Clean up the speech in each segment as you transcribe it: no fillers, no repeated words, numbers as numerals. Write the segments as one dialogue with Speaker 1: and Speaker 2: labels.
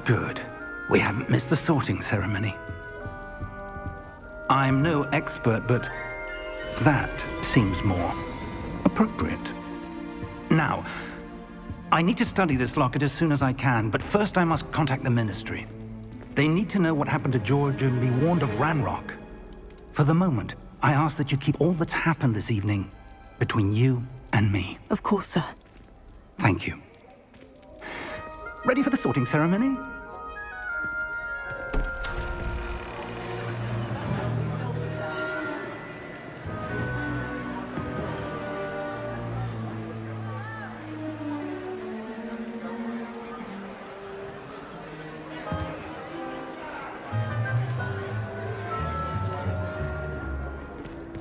Speaker 1: Good. We haven't missed the sorting ceremony. I'm no expert, but that seems more appropriate. Now, I need to study this locket as soon as I can, but first I must contact the Ministry. They need to know what happened to George and be warned of Ranrock. For the moment, I ask that you keep all that's happened this evening between you and me.
Speaker 2: Of course, sir.
Speaker 1: Thank you. Ready for the sorting ceremony?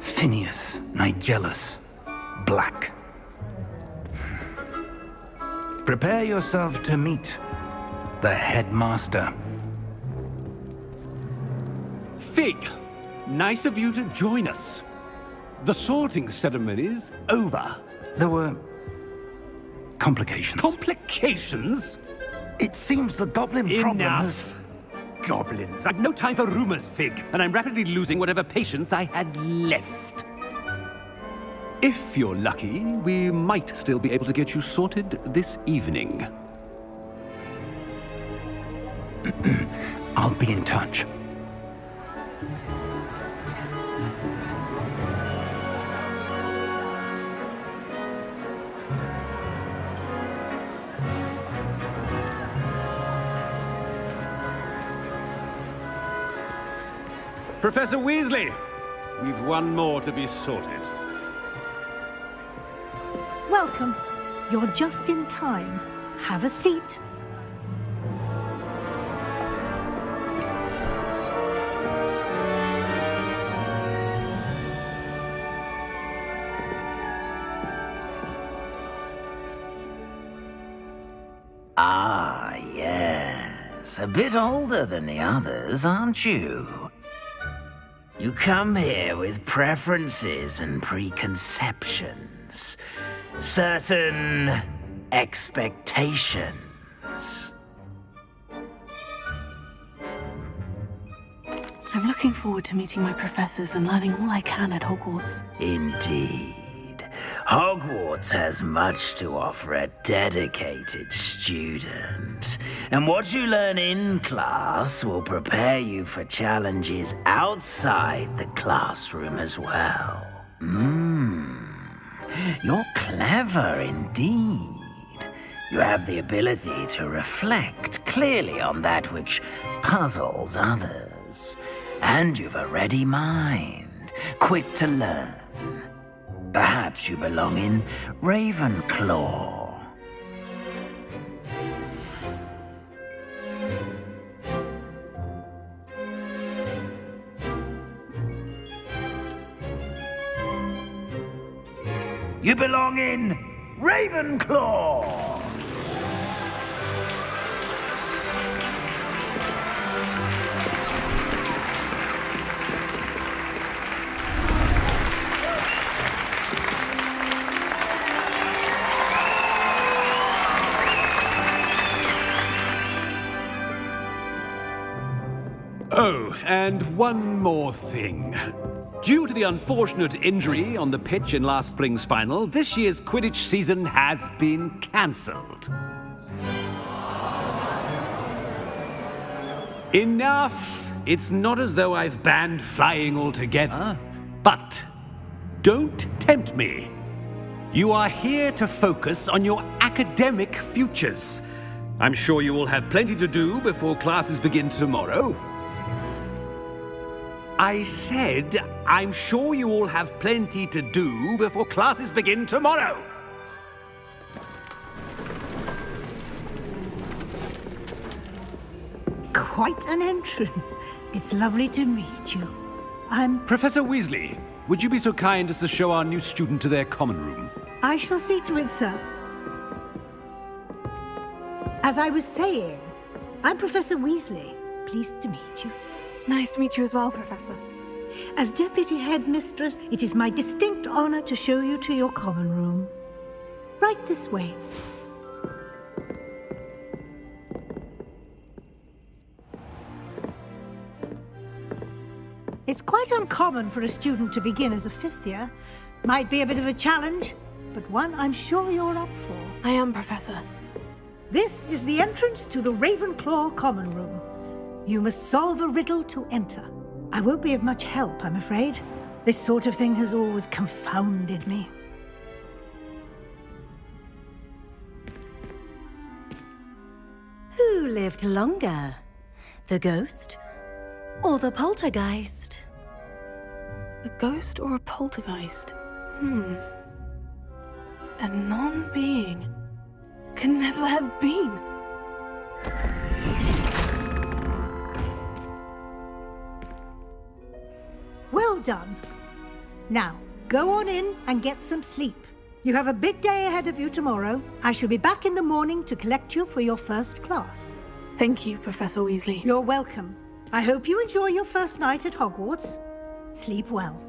Speaker 1: Phineas, Nigellus, Black. Prepare yourself to meet the headmaster.
Speaker 3: Fig, nice of you to join us. The sorting ceremony's over.
Speaker 1: There were complications.
Speaker 3: Complications?
Speaker 1: It seems the goblin problem has...
Speaker 3: Enough! Goblins. I've no time for rumors, Fig, and I'm rapidly losing whatever patience I had left. If you're lucky, we might still be able to get you sorted this evening.
Speaker 1: I'll be in touch.
Speaker 3: Professor Weasley, we've one more to be sorted.
Speaker 4: Welcome. You're just in time. Have a seat.
Speaker 5: Ah, yes. A bit older than the others, aren't you? You come here with preferences and preconceptions. Certain expectations.
Speaker 2: I'm looking forward to meeting my professors and learning all I can at Hogwarts.
Speaker 5: Indeed. Hogwarts has much to offer a dedicated student. And what you learn in class will prepare you for challenges outside the classroom as well. You're clever indeed. You have the ability to reflect clearly on that which puzzles others. And you've a ready mind, quick to learn. Perhaps you belong in Ravenclaw. You belong in Ravenclaw!
Speaker 3: Oh, and one more thing. Due to the unfortunate injury on the pitch in last spring's final, this year's Quidditch season has been cancelled. Enough! It's not as though I've banned flying altogether, but don't tempt me. You are here to focus on your academic futures. I'm sure you will have plenty to do before classes begin tomorrow. I said, I'm sure you all have plenty to do before classes begin tomorrow.
Speaker 4: Quite an entrance. It's lovely to meet you.
Speaker 3: Professor Weasley, would you be so kind as to show our new student to their common room?
Speaker 4: I shall see to it, sir. As I was saying, I'm Professor Weasley. Pleased to meet you.
Speaker 2: Nice to meet you as well, Professor.
Speaker 4: As Deputy Headmistress, it is my distinct honor to show you to your common room. Right this way. It's quite uncommon for a student to begin as a fifth year. Might be a bit of a challenge, but one I'm sure you're up for.
Speaker 2: I am, Professor.
Speaker 4: This is the entrance to the Ravenclaw Common Room. You must solve a riddle to enter. I won't be of much help, I'm afraid. This sort of thing has always confounded me.
Speaker 6: Who lived longer? The ghost or the poltergeist?
Speaker 2: A ghost or a poltergeist? A non-being can never have been.
Speaker 4: Well done. Now, go on in and get some sleep. You have a big day ahead of you tomorrow. I shall be back in the morning to collect you for your first class.
Speaker 2: Thank you, Professor Weasley.
Speaker 4: You're welcome. I hope you enjoy your first night at Hogwarts. Sleep well.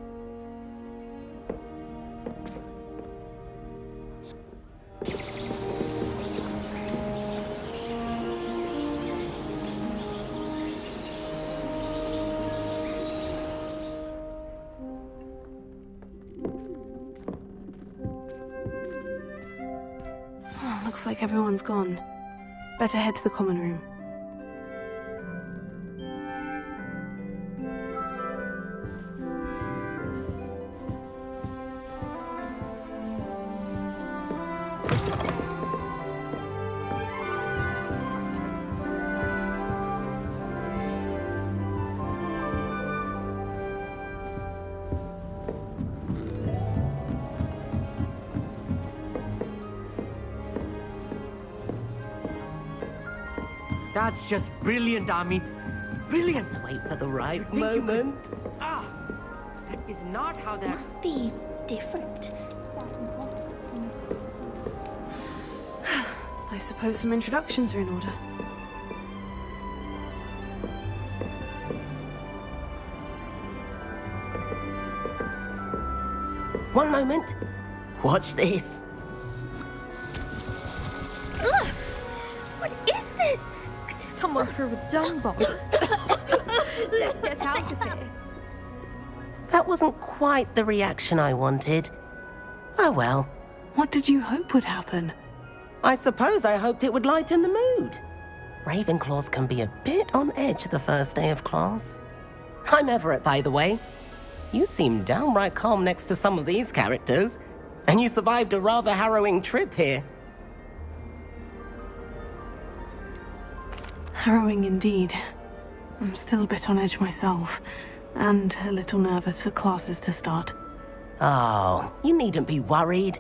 Speaker 2: Looks like everyone's gone. Better head to the common room.
Speaker 7: That's just brilliant, Amit. Brilliant.
Speaker 5: Wait for the right
Speaker 7: Think you could-
Speaker 5: moment.
Speaker 7: That is not how that...
Speaker 8: Must be different.
Speaker 2: I suppose some introductions are in order.
Speaker 5: One moment. Watch this.
Speaker 8: Ugh! What is this?
Speaker 6: Someone threw a dung bomb.
Speaker 8: Let's get out of here.
Speaker 5: That wasn't quite the reaction I wanted. Oh well.
Speaker 2: What did you hope would happen?
Speaker 5: I suppose I hoped it would lighten the mood. Ravenclaws can be a bit on edge the first day of class. I'm Everett, by the way. You seem downright calm next to some of these characters, and you survived a rather harrowing trip here.
Speaker 2: Harrowing indeed. I'm still a bit on edge myself, and a little nervous for classes to start.
Speaker 5: Oh, you needn't be worried.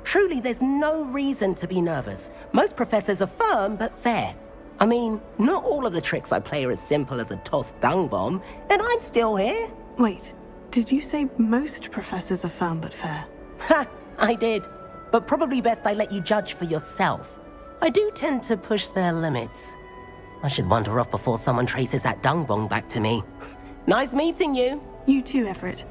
Speaker 5: Truly, there's no reason to be nervous. Most professors are firm but fair. I mean, not all of the tricks I play are as simple as a tossed dung bomb, and I'm still here.
Speaker 2: Wait, did you say most professors are firm but fair?
Speaker 5: Ha, I did. But probably best I let you judge for yourself. I do tend to push their limits. I should wander off before someone traces that dung bomb back to me. Nice meeting you.
Speaker 2: You too, Everett.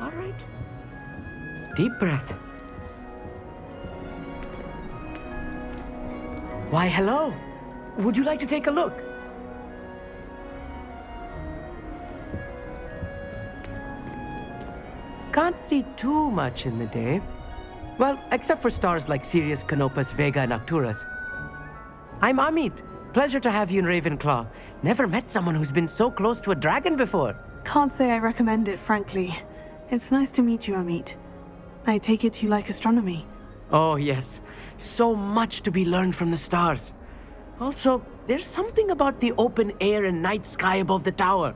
Speaker 7: All right. Deep breath. Why, hello. Would you like to take a look? Can't see too much in the day. Well, except for stars like Sirius, Canopus, Vega, and Arcturus. I'm Amit. Pleasure to have you in Ravenclaw. Never met someone who's been so close to a dragon before.
Speaker 2: Can't say I recommend it, frankly. It's nice to meet you, Amit. I take it you like astronomy.
Speaker 7: Oh, yes. So much to be learned from the stars. Also, there's something about the open air and night sky above the tower.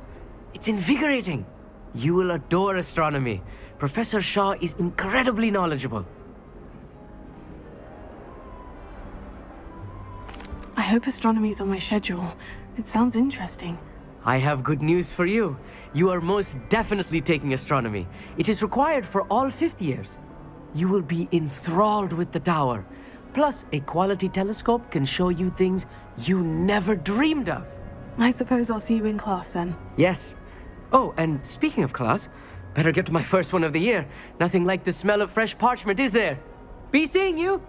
Speaker 7: It's invigorating. You will adore astronomy. Professor Shaw is incredibly knowledgeable.
Speaker 2: I hope astronomy's on my schedule. It sounds interesting.
Speaker 7: I have good news for you. You are most definitely taking astronomy. It is required for all fifth years. You will be enthralled with the tower. Plus, a quality telescope can show you things you never dreamed of.
Speaker 2: I suppose I'll see you in class then.
Speaker 7: Yes. Oh, and speaking of class, better get to my first one of the year. Nothing like the smell of fresh parchment, is there? Be seeing you!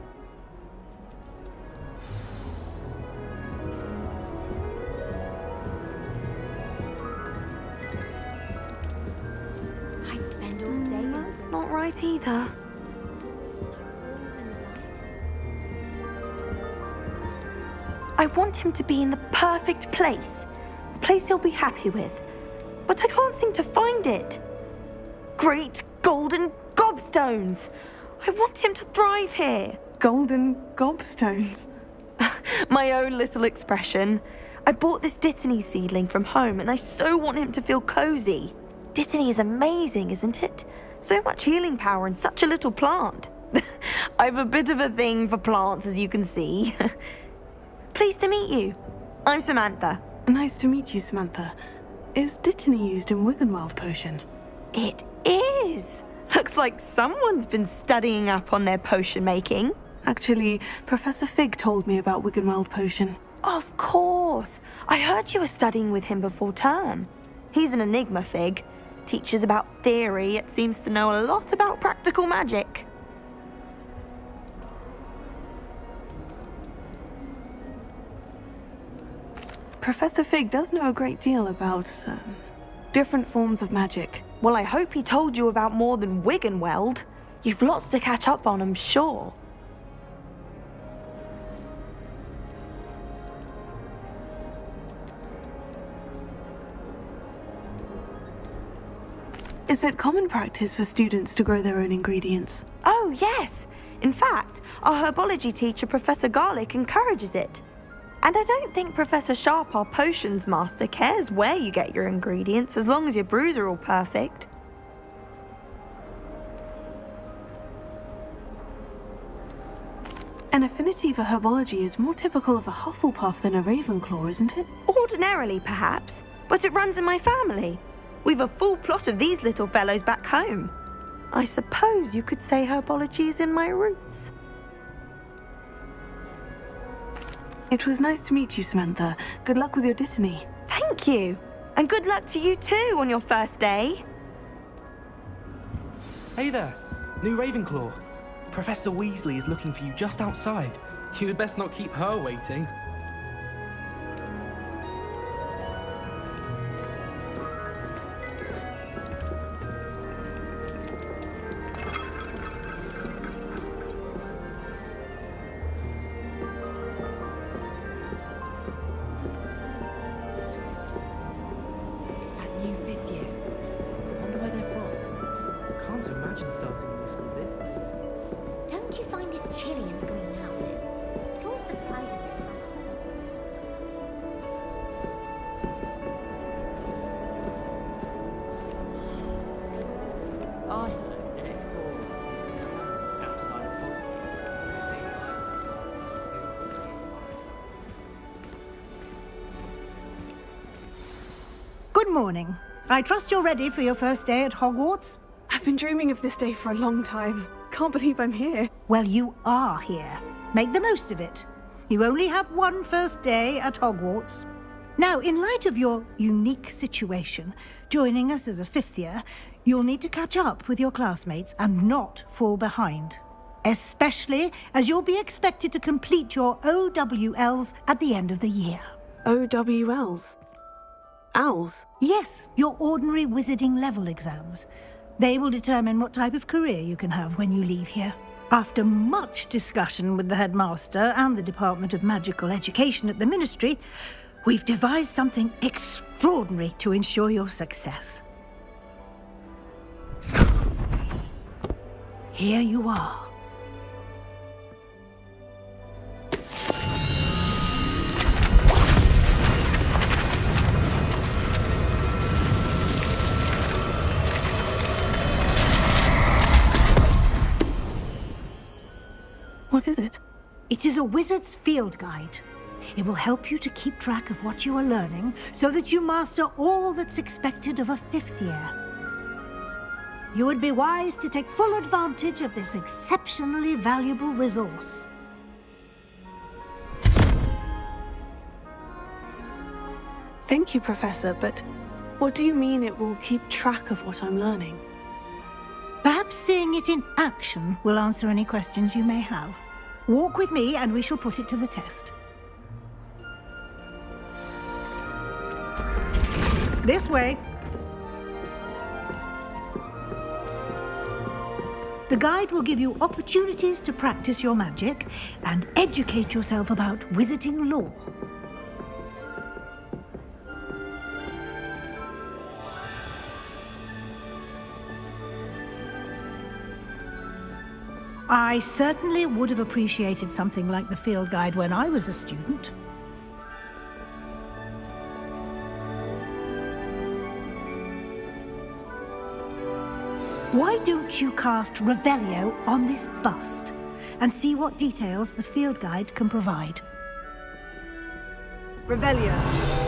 Speaker 8: I'd spend all day.
Speaker 6: That's not right either. I want him to be in the perfect place. A place he'll be happy with. But I can't seem to find it. Great golden gobstones! I want him to thrive here.
Speaker 2: Golden gobstones.
Speaker 6: My own little expression. I bought this Dittany seedling from home and I so want him to feel cozy. Dittany is amazing, isn't it? So much healing power in such a little plant. I've a bit of a thing for plants, as you can see. Pleased to meet you. I'm Samantha.
Speaker 2: Nice to meet you, Samantha. Is Dittany used in Wiggenweld potion?
Speaker 6: It is. Looks like someone's been studying up on their potion making.
Speaker 2: Actually, Professor Fig told me about Wiggenweld potion.
Speaker 6: Of course. I heard you were studying with him before term. He's an enigma, Fig. Teaches about theory, yet seems to know a lot about practical magic.
Speaker 2: Professor Fig does know a great deal about different forms of magic.
Speaker 6: Well, I hope he told you about more than Wiggenweld. You've lots to catch up on, I'm sure.
Speaker 2: Is it common practice for students to grow their own ingredients?
Speaker 6: Oh, yes. In fact, our herbology teacher, Professor Garlick, encourages it. And I don't think Professor Sharp, our potions master, cares where you get your ingredients as long as your brews are all perfect.
Speaker 2: An affinity for herbology is more typical of a Hufflepuff than a Ravenclaw, isn't it?
Speaker 6: Ordinarily, perhaps, but it runs in my family. We've a full plot of these little fellows back home. I suppose you could say herbology is in my roots.
Speaker 2: It was nice to meet you, Samantha. Good luck with your Dittany.
Speaker 6: Thank you. And good luck to you too on your first day.
Speaker 9: Hey there, new Ravenclaw. Professor Weasley is looking for you just outside. You had best not keep her waiting.
Speaker 8: Don't you find it chilly in the greenhouses? It all surprises me.
Speaker 4: Good morning. I trust you're ready for your first day at Hogwarts?
Speaker 2: I've been dreaming of this day for a long time. Can't believe I'm here.
Speaker 4: Well, you are here. Make the most of it. You only have one first day at Hogwarts. Now, in light of your unique situation, joining us as a fifth year, you'll need to catch up with your classmates and not fall behind. Especially as you'll be expected to complete your OWLs at the end of the year.
Speaker 2: OWLs? Owls?
Speaker 4: Yes, your ordinary wizarding level exams. They will determine what type of career you can have when you leave here. After much discussion with the headmaster and the Department of Magical Education at the Ministry, we've devised something extraordinary to ensure your success. Here you are.
Speaker 2: What is it?
Speaker 4: It is a wizard's field guide. It will help you to keep track of what you are learning so that you master all that's expected of a fifth year. You would be wise to take full advantage of this exceptionally valuable resource.
Speaker 2: Thank you, Professor, but what do you mean it will keep track of what I'm learning?
Speaker 4: Perhaps Perhaps seeing it in action will answer any questions you may have. Walk with me and we shall put it to the test. This way. The guide will give you opportunities to practice your magic and educate yourself about wizarding lore. I certainly would have appreciated something like the field guide when I was a student. Why don't you cast Revelio on this bust and see what details the field guide can provide?
Speaker 2: Revelio.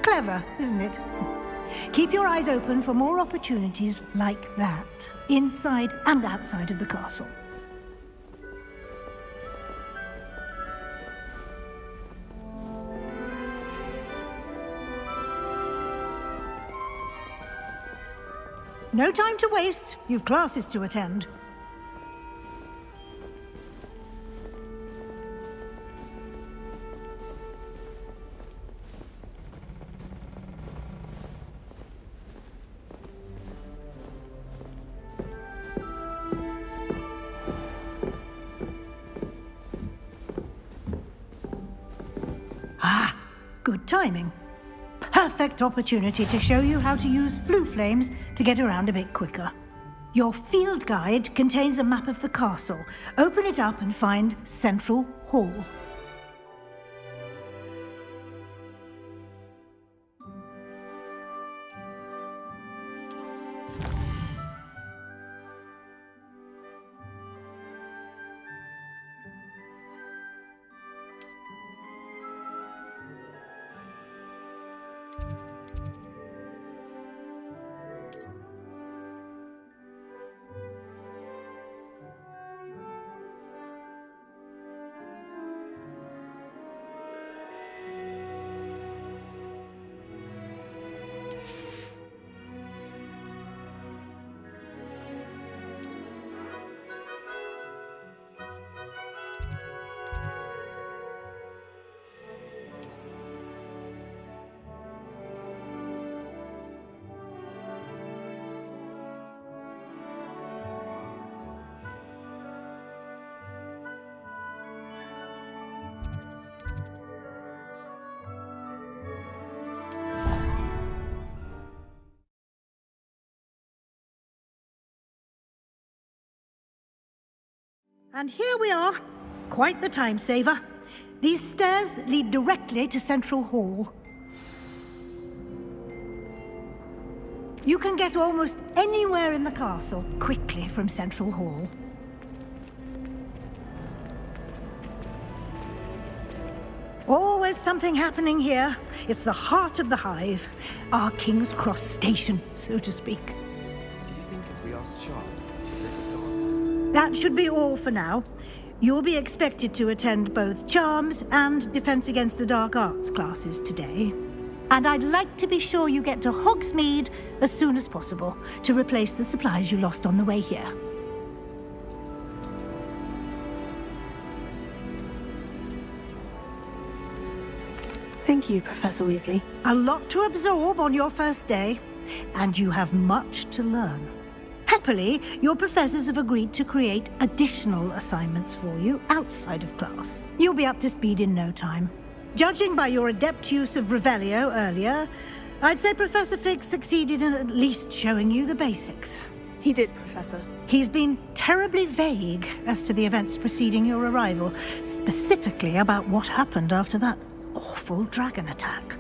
Speaker 4: Clever, isn't it? Keep your eyes open for more opportunities like that, inside and outside of the castle. No time to waste. You've classes to attend. Ah, good timing. Perfect opportunity to show you how to use flue flames to get around a bit quicker. Your field guide contains a map of the castle. Open it up and find Central Hall. And here we are. Quite the time saver. These stairs lead directly to Central Hall. You can get almost anywhere in the castle quickly from Central Hall. Always something happening here. It's the heart of the hive. Our King's Cross station, so to speak.
Speaker 9: Do you think if we asked Charm, she'd let us go on?
Speaker 4: That should be all for now. You'll be expected to attend both Charms and Defense Against the Dark Arts classes today. And I'd like to be sure you get to Hogsmeade as soon as possible to replace the supplies you lost on the way here.
Speaker 2: Thank you, Professor Weasley.
Speaker 4: A lot to absorb on your first day, and you have much to learn. Happily, your professors have agreed to create additional assignments for you outside of class. You'll be up to speed in no time. Judging by your adept use of Revelio earlier, I'd say Professor Fig succeeded in at least showing you the basics.
Speaker 2: He did, Professor.
Speaker 4: He's been terribly vague as to the events preceding your arrival, specifically about what happened after that awful dragon attack.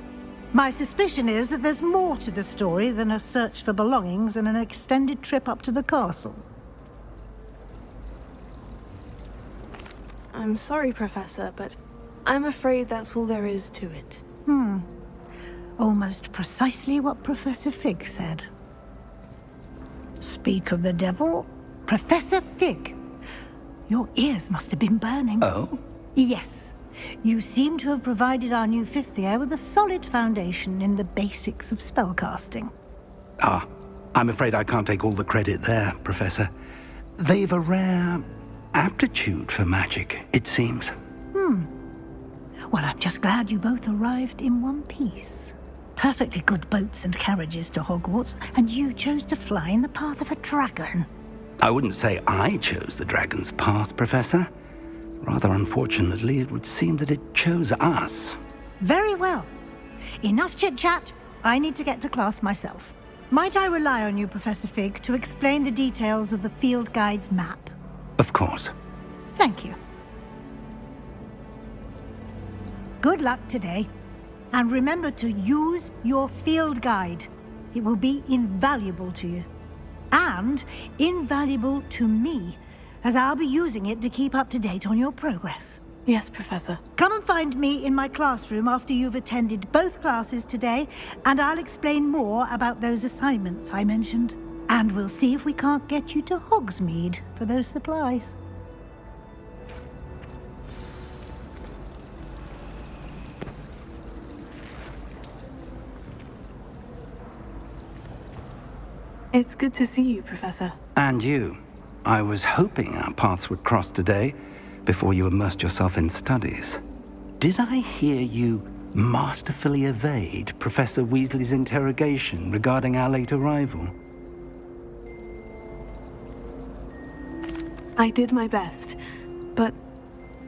Speaker 4: My suspicion is that there's more to the story than a search for belongings and an extended trip up to the castle.
Speaker 2: I'm sorry, Professor, but I'm afraid that's all there is to it.
Speaker 4: Almost precisely what Professor Fig said. Speak of the devil, Professor Fig. Your ears must have been burning.
Speaker 1: Oh?
Speaker 4: Yes. You seem to have provided our new fifth year with a solid foundation in the basics of spellcasting.
Speaker 1: Ah, I'm afraid I can't take all the credit there, Professor. They've a rare aptitude for magic, it seems.
Speaker 4: Well, I'm just glad you both arrived in one piece. Perfectly good boats and carriages to Hogwarts, and you chose to fly in the path of a dragon.
Speaker 1: I wouldn't say I chose the dragon's path, Professor. Rather unfortunately, it would seem that it chose us.
Speaker 4: Very well. Enough chit-chat. I need to get to class myself. Might I rely on you, Professor Fig, to explain the details of the field guide's map?
Speaker 1: Of course.
Speaker 4: Thank you. Good luck today. And remember to use your field guide. It will be invaluable to you. And invaluable to me, as I'll be using it to keep up to date on your progress.
Speaker 2: Yes, Professor.
Speaker 4: Come and find me in my classroom after you've attended both classes today, and I'll explain more about those assignments I mentioned. And we'll see if we can't get you to Hogsmeade for those supplies.
Speaker 2: It's good to see you, Professor.
Speaker 1: And you. I was hoping our paths would cross today, before you immersed yourself in studies. Did I hear you masterfully evade Professor Weasley's interrogation regarding our late arrival?
Speaker 2: I did my best, but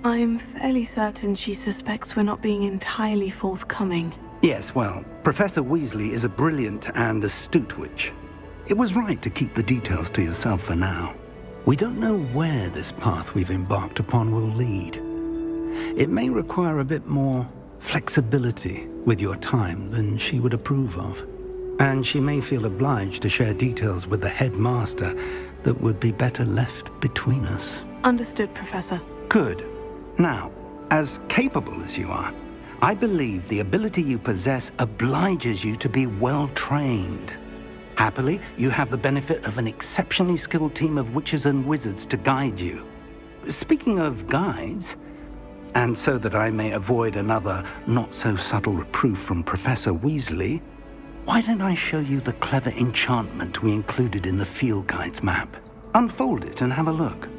Speaker 2: I'm fairly certain she suspects we're not being entirely forthcoming.
Speaker 1: Yes, well, Professor Weasley is a brilliant and astute witch. It was right to keep the details to yourself for now. We don't know where this path we've embarked upon will lead. It may require a bit more flexibility with your time than she would approve of. And she may feel obliged to share details with the headmaster that would be better left between us.
Speaker 2: Understood, Professor.
Speaker 1: Good. Now, as capable as you are, I believe the ability you possess obliges you to be well trained. Happily, you have the benefit of an exceptionally skilled team of witches and wizards to guide you. Speaking of guides, and so that I may avoid another not-so-subtle reproof from Professor Weasley, why don't I show you the clever enchantment we included in the field guide's map? Unfold it and have a look.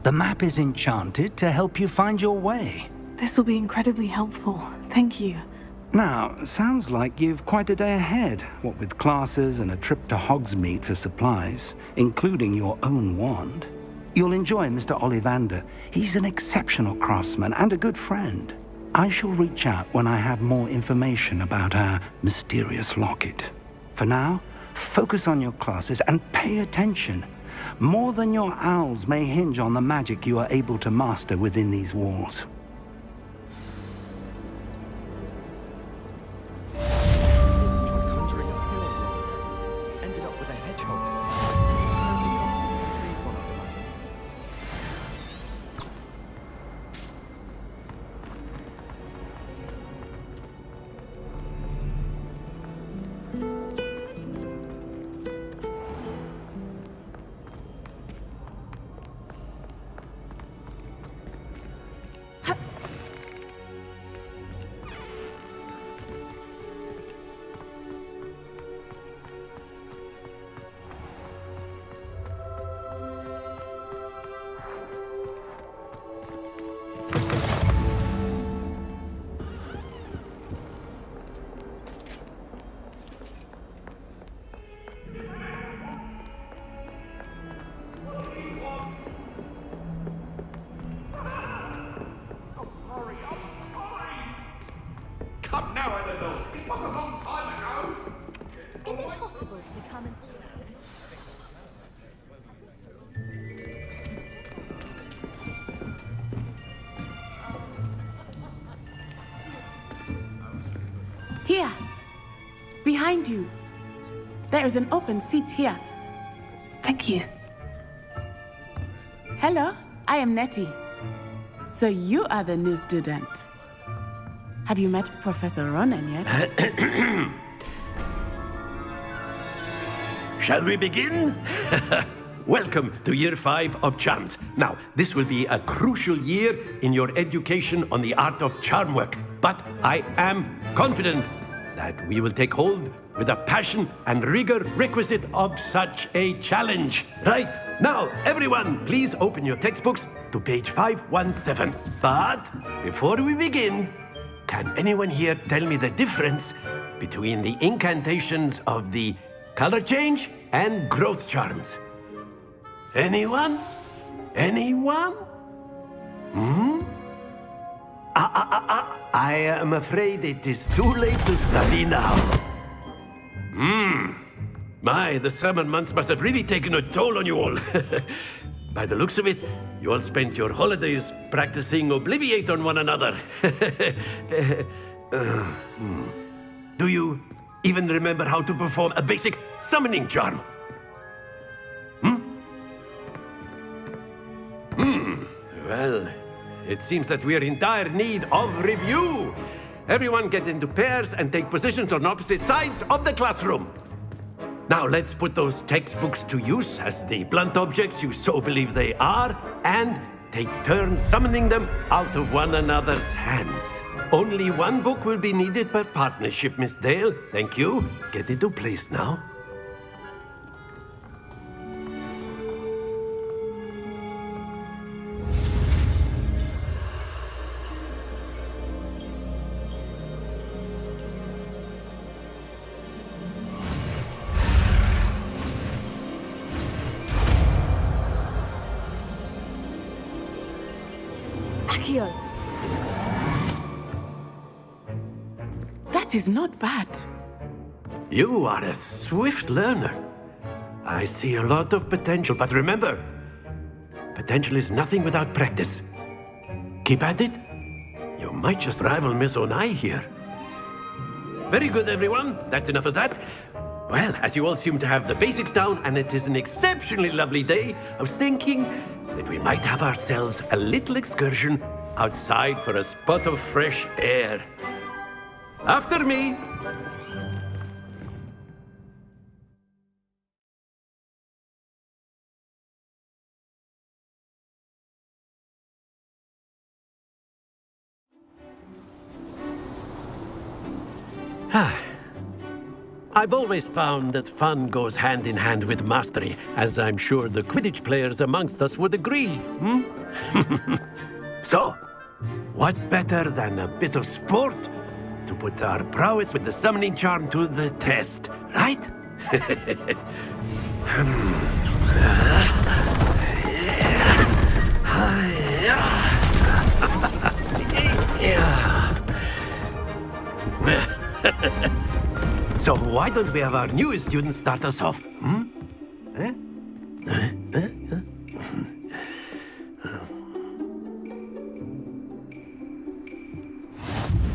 Speaker 1: The map is enchanted to help you find your way.
Speaker 2: This will be incredibly helpful. Thank you.
Speaker 1: Now, sounds like you've quite a day ahead, what with classes and a trip to Hogsmeade for supplies, including your own wand. You'll enjoy Mr. Ollivander. He's an exceptional craftsman and a good friend. I shall reach out when I have more information about our mysterious locket. For now, focus on your classes and pay attention. More than your owls may hinge on the magic you are able to master within these walls.
Speaker 9: Conjuring a pillar ended up with a hedgehog.
Speaker 10: Come now, Eleanor. It was a long time ago.
Speaker 8: Is it possible to become an...
Speaker 11: Here! Behind you! There is an open seat here.
Speaker 2: Thank you.
Speaker 11: Hello, I am Nettie. So you are the new student. Have you met Professor Ronan yet?
Speaker 12: Shall we begin? Welcome to Year 5 of Charms. Now, this will be a crucial year in your education on the art of charm work. But I am confident that we will take hold with the passion and rigor requisite of such a challenge. Right, now, everyone, please open your textbooks to page 517. But before we begin, can anyone here tell me the difference between the incantations of the color change and growth charms? Anyone? Anyone? I am afraid it is too late to study now. My, the summer months must have really taken a toll on you all. By the looks of it, you all spent your holidays practicing Obliviate on one another. Do you even remember how to perform a basic summoning charm? Well, it seems that we are in dire need of review. Everyone get into pairs and take positions on opposite sides of the classroom. Now let's put those textbooks to use as the blunt objects you so believe they are, and take turns summoning them out of one another's hands. Only one book will be needed per partnership, Miss Dale. Thank you. Get into place now.
Speaker 11: Akio! That is not bad.
Speaker 12: You are a swift learner. I see a lot of potential, but remember, potential is nothing without practice. Keep at it. You might just rival Miss Onai here. Very good, everyone. That's enough of that. Well, as you all seem to have the basics down, and it is an exceptionally lovely day, I was thinking that we might have ourselves a little excursion outside for a spot of fresh air. After me. I've always found that fun goes hand in hand with mastery, as I'm sure the Quidditch players amongst us would agree. So, what better than a bit of sport to put our prowess with the summoning charm to the test, right? So why don't we have our newest student start us off?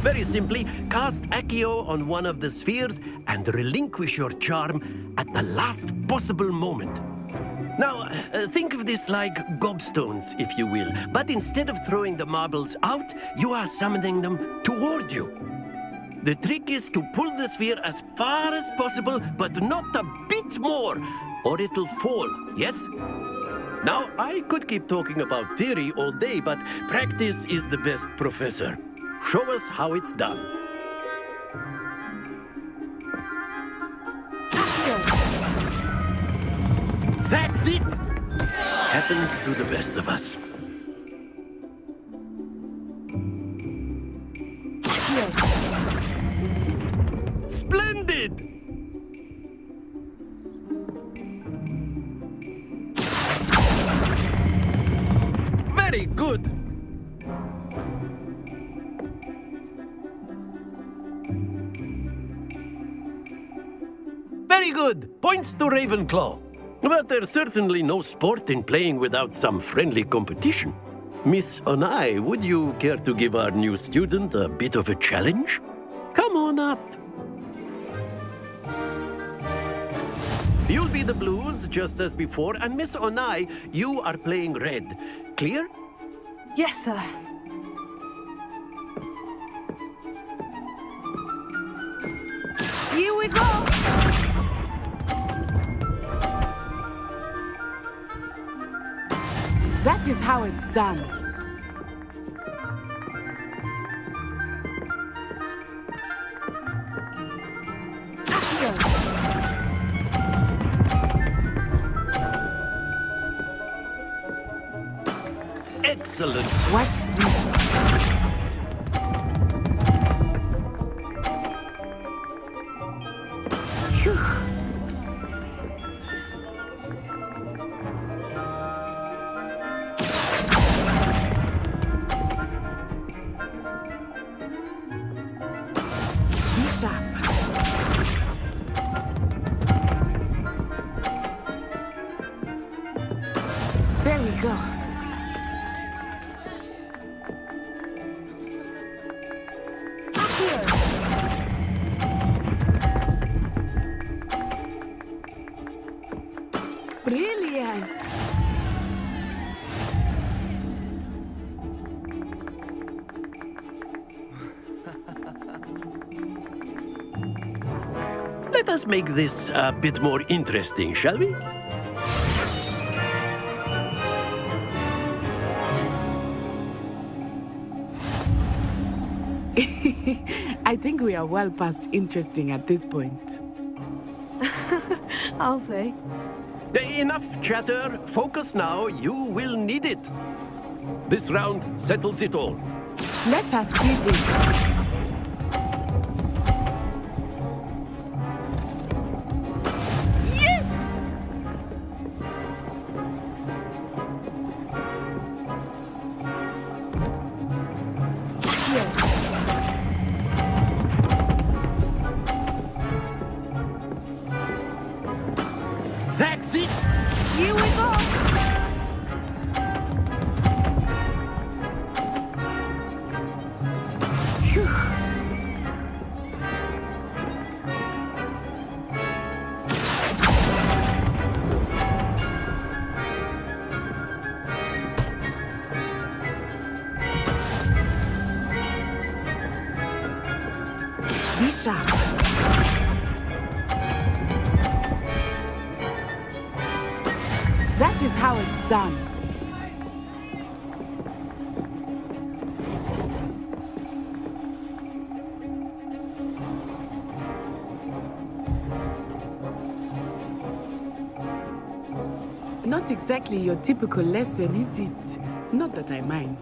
Speaker 12: Very simply, cast Accio on one of the spheres and relinquish your charm at the last possible moment. Now, think of this like gobstones, if you will, but instead of throwing the marbles out, you are summoning them toward you. The trick is to pull the sphere as far as possible, but not a bit more, or it'll fall, yes? Now, I could keep talking about theory all day, but practice is the best professor. Show us how it's done. That's it! Happens to the best of us. Splendid! Very good! Very good! Points to Ravenclaw. But there's certainly no sport in playing without some friendly competition. Miss Onai, would you care to give our new student a bit of a challenge? Come on up. You'll be the blues, just as before, and Miss Onai, you are playing red. Clear?
Speaker 2: Yes, sir. Here we go!
Speaker 11: That is how it's done.
Speaker 12: Excellent.
Speaker 11: Watch this. Phew. There we go. Brilliant.
Speaker 12: Let us make this a bit more interesting, shall we?
Speaker 11: I think we are well past interesting at this point.
Speaker 2: I'll say.
Speaker 12: Enough chatter. Focus now. You will need it. This round settles it all.
Speaker 11: Let us see this.
Speaker 12: That's it!
Speaker 2: Here we go!
Speaker 11: Be sharp. That is how it's done. Not exactly your typical lesson, is it? Not that I mind.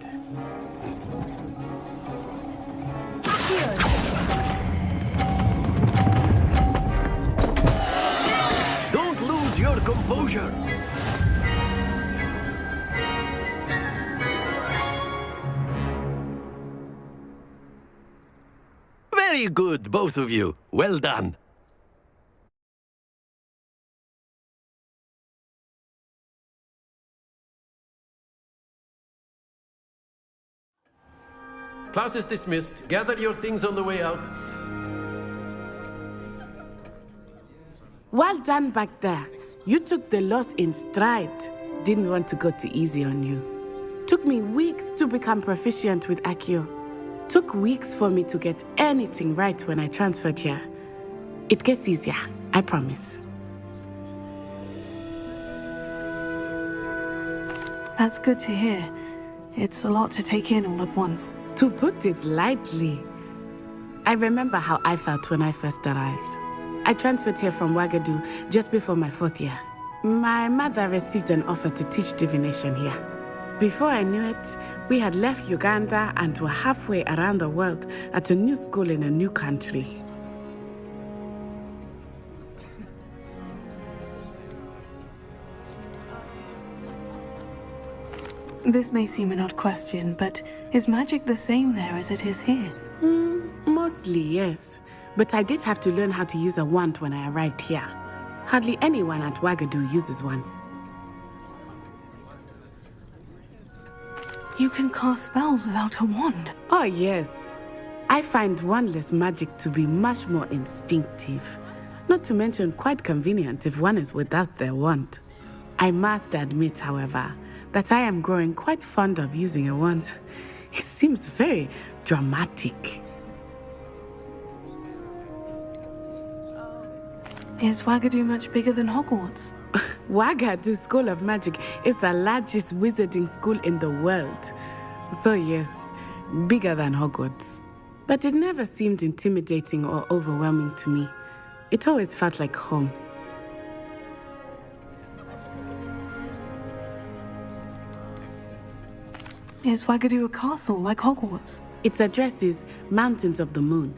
Speaker 12: Don't lose your composure. Very good, both of you. Well done. Class is dismissed. Gather your things on the way out.
Speaker 11: Well done back there. You took the loss in stride. Didn't want to go too easy on you. Took me weeks to become proficient with Accio. Took weeks for me to get anything right when I transferred here. It gets easier, I promise.
Speaker 2: That's good to hear. It's a lot to take in all at once.
Speaker 11: To put it lightly, I remember how I felt when I first arrived. I transferred here from Ouagadougou just before my 4th year. My mother received an offer to teach divination here. Before I knew it, we had left Uganda and were halfway around the world at a new school in a new country.
Speaker 2: This may seem an odd question, but is magic the same there as it is here?
Speaker 11: Mostly, yes. But I did have to learn how to use a wand when I arrived here. Hardly anyone at Ouagadougou uses one.
Speaker 2: You can cast spells without a wand.
Speaker 11: Oh, yes. I find wandless magic to be much more instinctive. Not to mention quite convenient if one is without their wand. I must admit, however, that I am growing quite fond of using a wand. It seems very dramatic.
Speaker 2: Is Ouagadougou much bigger than Hogwarts?
Speaker 11: Ouagadougou School of Magic is the largest wizarding school in the world. So yes, bigger than Hogwarts. But it never seemed intimidating or overwhelming to me. It always felt like home.
Speaker 2: Is Ouagadougou a castle like Hogwarts?
Speaker 11: Its address is Mountains of the Moon.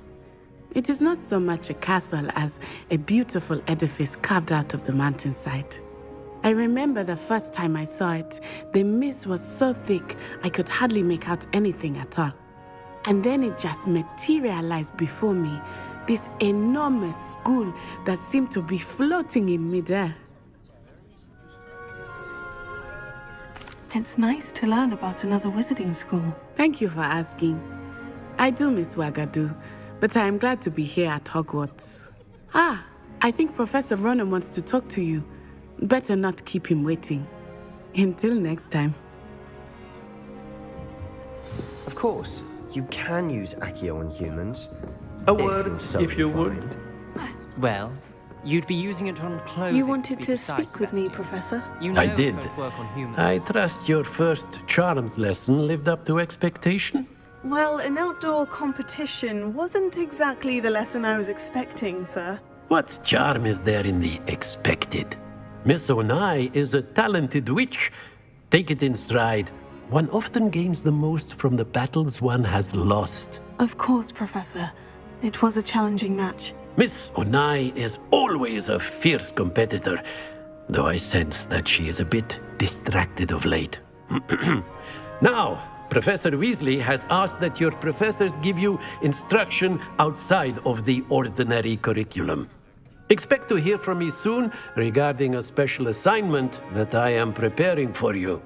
Speaker 11: It is not so much a castle as a beautiful edifice carved out of the mountainside. I remember the first time I saw it, the mist was so thick I could hardly make out anything at all. And then it just materialized before me, this enormous school that seemed to be floating in midair.
Speaker 2: It's nice to learn about another wizarding school.
Speaker 11: Thank you for asking. I do miss Ouagadougou, but I am glad to be here at Hogwarts. I think Professor Ronan wants to talk to you. Better not keep him waiting. Until next time.
Speaker 13: Of course, you can use Accio on humans.
Speaker 12: A word, if you would.
Speaker 14: Well, you'd be using it on clothing.
Speaker 2: You wanted to speak with me, Professor?
Speaker 14: You know
Speaker 12: I did.
Speaker 14: it won't work on humans.
Speaker 12: I trust your first charms lesson lived up to expectation?
Speaker 2: Well, an outdoor competition wasn't exactly the lesson I was expecting, sir.
Speaker 12: What charm is there in the expected? Miss Onai is a talented witch. Take it in stride. One often gains the most from the battles one has lost.
Speaker 2: Of course, Professor. It was a challenging match.
Speaker 12: Miss Onai is always a fierce competitor, though I sense that she is a bit distracted of late. Now, Professor Weasley has asked that your professors give you instruction outside of the ordinary curriculum. Expect to hear from me soon regarding a special assignment that I am preparing for you.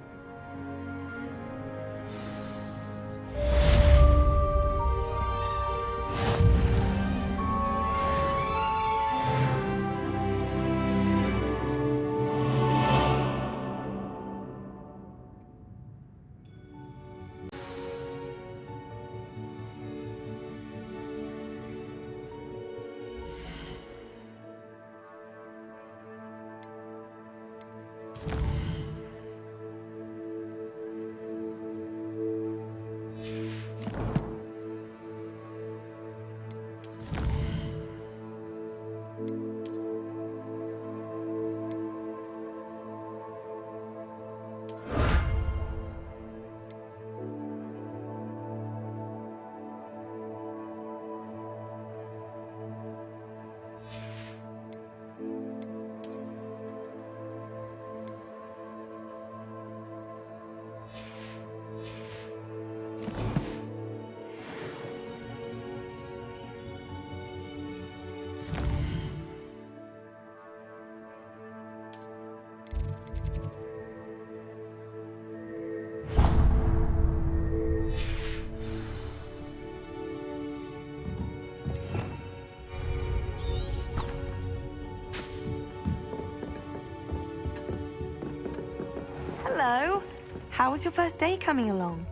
Speaker 6: Hello. How was your first day coming along?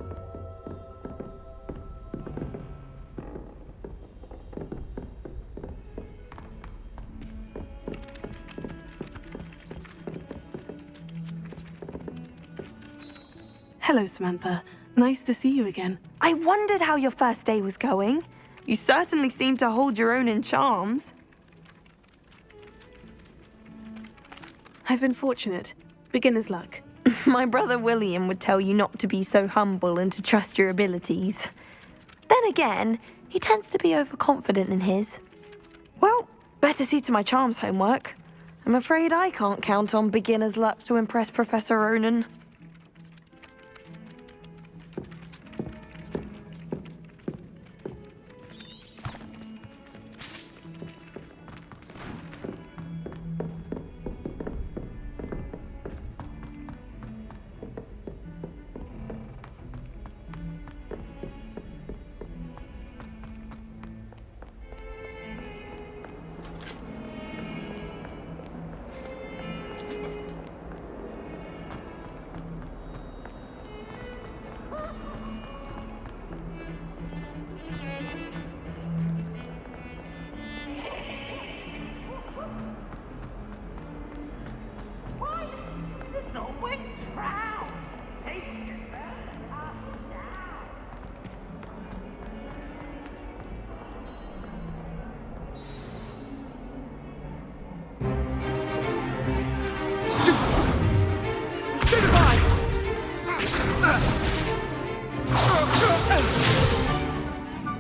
Speaker 2: Hello, Samantha. Nice to see you again.
Speaker 6: I wondered how your first day was going. You certainly seem to hold your own in charms.
Speaker 2: I've been fortunate. Beginner's luck.
Speaker 6: My brother William would tell you not to be so humble and to trust your abilities. Then again, he tends to be overconfident in his. Well, better see to my charms homework. I'm afraid I can't count on beginner's luck to impress Professor Ronan.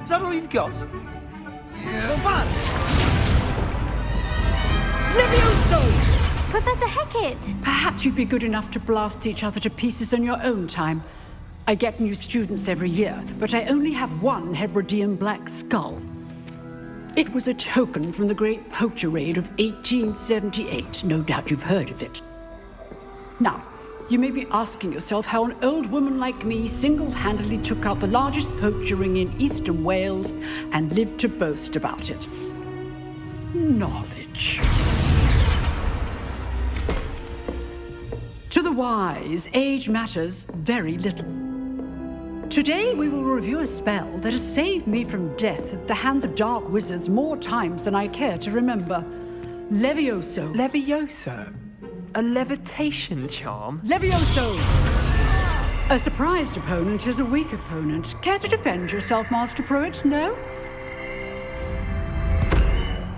Speaker 15: Is that all you've got? Yeah.
Speaker 8: Levioso! Professor Hecat!
Speaker 16: Perhaps you'd be good enough to blast each other to pieces on your own time. I get new students every year, but I only have one Hebridean black skull. It was a token from the Great Poacher Raid of 1878. No doubt you've heard of it. Now, you may be asking yourself how an old woman like me single-handedly took out the largest poacher ring in eastern Wales and lived to boast about it. Knowledge. To the wise, age matters very little. Today we will review a spell that has saved me from death at the hands of dark wizards more times than I care to remember. Levioso.
Speaker 9: Levioso? A levitation charm?
Speaker 16: Levioso! A surprised opponent is a weak opponent. Care to defend yourself, Master Pruitt? No?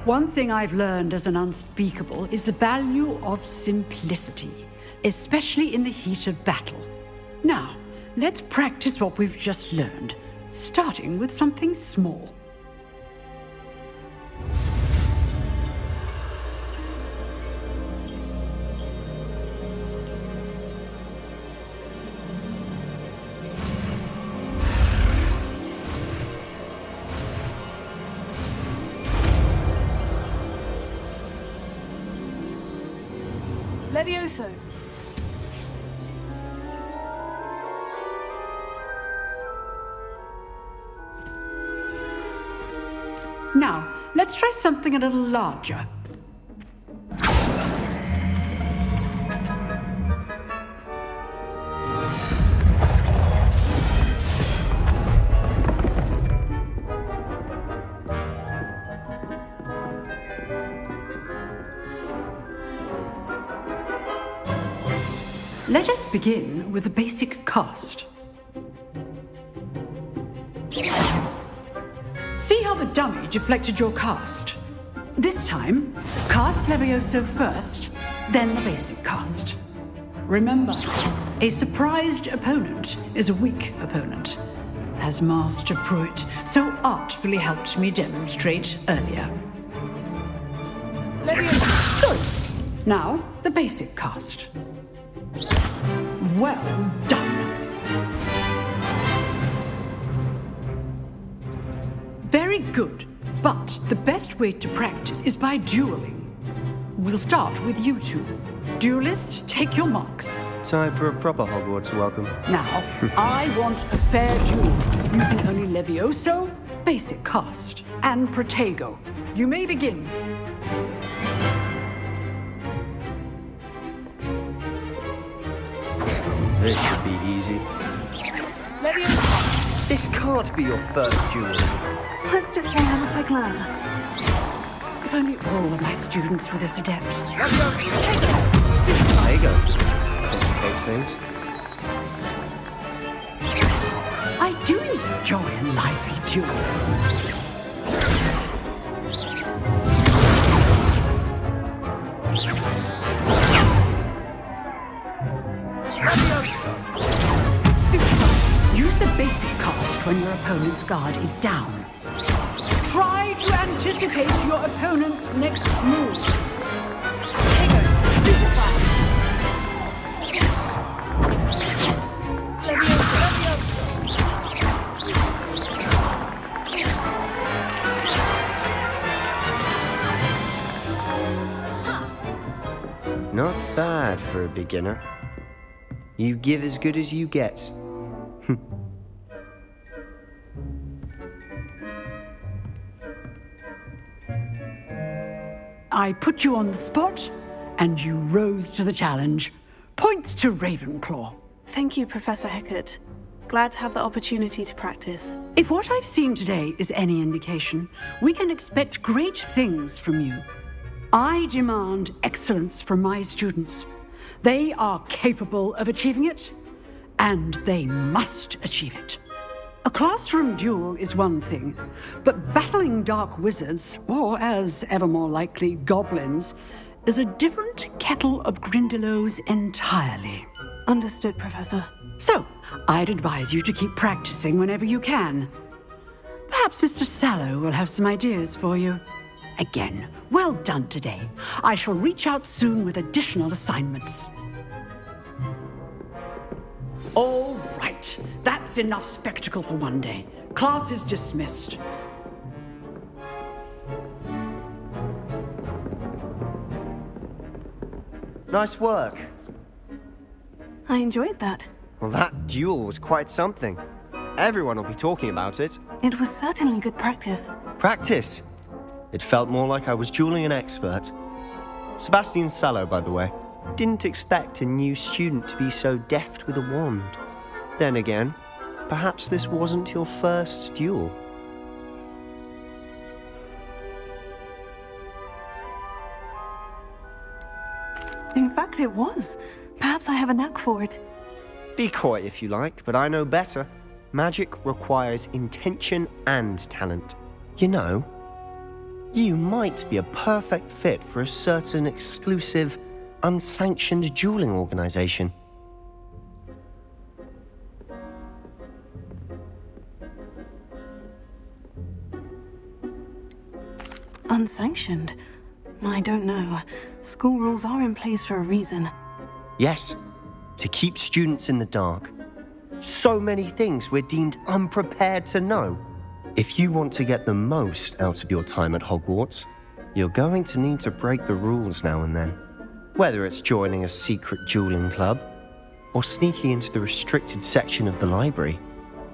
Speaker 16: One thing I've learned as an unspeakable is the value of simplicity, especially in the heat of battle. Now, let's practice what we've just learned, starting with something small.
Speaker 2: Levioso.
Speaker 16: Now, let's try something a little larger. Let us begin with the basic cast. See how the dummy deflected your cast? This time, cast Levioso first, then the basic cast. Remember, a surprised opponent is a weak opponent, as Master Pruitt so artfully helped me demonstrate earlier. Levioso! Good. Now, the basic cast. Well done. Very good, but the best way to practice is by dueling. We'll start with you two. Duelists, take your marks.
Speaker 13: Time for a proper Hogwarts welcome.
Speaker 16: Now, I want a fair duel, using only Levioso, basic cast, and Protego. You may begin.
Speaker 13: This should be easy. This can't be your first duel.
Speaker 2: Let's just say I'm a quick learner.
Speaker 16: If only all of my students were this adept.
Speaker 13: There you go. Complicates things.
Speaker 16: I do enjoy a lively duel. Use the basic cast when your opponent's guard is down. Try to anticipate your opponent's next move.
Speaker 13: Not bad for a beginner. You give as good as you get.
Speaker 16: I put you on the spot, and you rose to the challenge. Points to Ravenclaw.
Speaker 2: Thank you, Professor Hecat. Glad to have the opportunity to practice.
Speaker 16: If what I've seen today is any indication, we can expect great things from you. I demand excellence from my students. They are capable of achieving it, and they must achieve it. A classroom duel is one thing, but battling dark wizards, or as ever more likely, goblins, is a different kettle of Grindylows entirely.
Speaker 2: Understood, Professor.
Speaker 16: So, I'd advise you to keep practicing whenever you can. Perhaps Mr. Sallow will have some ideas for you. Again, well done today. I shall reach out soon with additional assignments. All right, that's enough spectacle for one day. Class is dismissed.
Speaker 13: Nice work.
Speaker 2: I enjoyed that.
Speaker 13: Well, that duel was quite something. Everyone will be talking about it.
Speaker 2: It was certainly good practice.
Speaker 13: Practice? It felt more like I was dueling an expert. Sebastian Sallow, by the way. Didn't expect a new student to be so deft with a wand. Then again, perhaps this wasn't your first duel.
Speaker 2: In fact, it was. Perhaps I have a knack for it.
Speaker 13: Be coy if you like, but I know better. Magic requires intention and talent. You know, you might be a perfect fit for a certain exclusive, unsanctioned dueling organization.
Speaker 2: Unsanctioned? I don't know. School rules are in place for a reason.
Speaker 13: Yes, to keep students in the dark. So many things we're deemed unprepared to know. If you want to get the most out of your time at Hogwarts, you're going to need to break the rules now and then. Whether it's joining a secret dueling club, or sneaking into the restricted section of the library,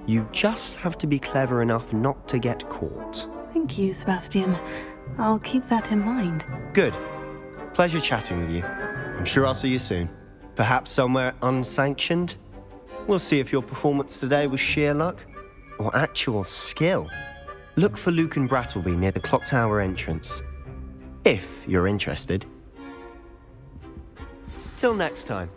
Speaker 13: you just have to be clever enough not to get caught.
Speaker 2: Thank you, Sebastian. I'll keep that in mind.
Speaker 13: Good. Pleasure chatting with you. I'm sure I'll see you soon. Perhaps somewhere unsanctioned? We'll see if your performance today was sheer luck or actual skill. Look for Luke and Brattleby near the clock tower entrance, if you're interested. Till next time.